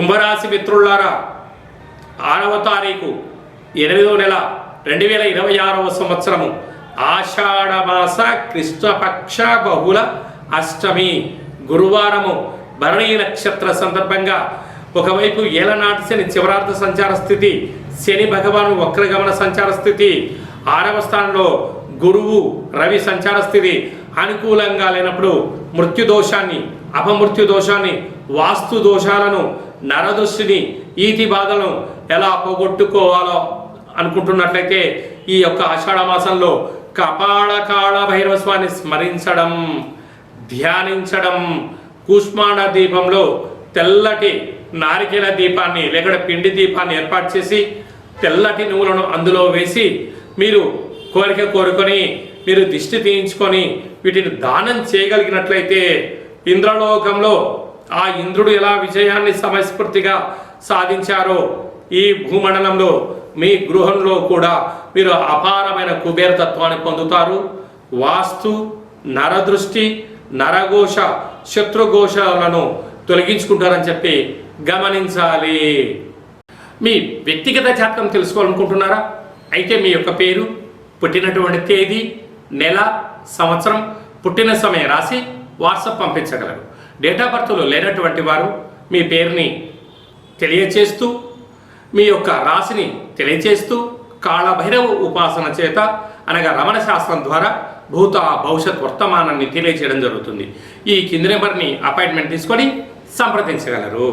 కుంభరాశి మిత్రులారా, 6వ తారీఖు 8వ నెల 2026వ సంవత్సరము ఆషాఢమాస కృష్ణపక్ష బహుళ అష్టమి గురువారము భరణీ నక్షత్ర సందర్భంగా ఒకవైపు ఏలనాటి శని చివరార్థ సంచార స్థితి, శని భగవాను వక్రగమన సంచార స్థితి, 6వ స్థానంలో గురువు రవి సంచార స్థితి అనుకూలంగా లేనప్పుడు మృత్యు దోషాన్ని, అపమృత్యు దోషాన్ని, వాస్తు దోషాలను, నరదృష్టిని, ఈతి బాధలను ఎలా పోగొట్టుకోవాలో అనుకుంటున్నట్లయితే ఈ యొక్క ఆషాఢ మాసంలో కపాళకాళ భైరవ స్వామిని స్మరించడం, ధ్యానించడం, కూష్మాండ దీపంలో తెల్లటి నారికేల దీపాన్ని లేక పిండి దీపాన్ని ఏర్పాటు చేసి తెల్లటి నువ్వులను అందులో వేసి మీరు కోరిక కోరుకొని మీరు దిష్టి తీయించుకొని వీటిని దానం చేయగలిగినట్లయితే ఇంద్రలోకంలో ఆ ఇంద్రుడు ఎలా విజయాన్ని సమస్ఫూర్తిగా సాధించారో ఈ భూమండలంలో మీ గృహంలో కూడా మీరు అపారమైన కుబేరతత్వాన్ని పొందుతారు. వాస్తు, నరదృష్టి, నరఘోష, శత్రుఘోషలను తొలగించుకుంటారని చెప్పి గమనించాలి. మీ వ్యక్తిగత జాతకం తెలుసుకోవాలనుకుంటున్నారా? అయితే మీ యొక్క పేరు, పుట్టినటువంటి తేదీ, నెల, సంవత్సరం, పుట్టిన సమయం రాసి వాట్సాప్ పంపించగలరు. డేట్ ఆఫ్ బర్త్లో లేనటువంటి వారు మీ పేరుని తెలియచేస్తూ, మీ యొక్క రాశిని తెలియచేస్తూ కాళభైరవ ఉపాసన చేత అనగా రమణ శాస్త్రం ద్వారా భూత భవిష్యత్ వర్తమానాన్ని తెలియచేయడం జరుగుతుంది. ఈ కింది నెంబర్ని అపాయింట్మెంట్ తీసుకొని సంప్రదించగలరు.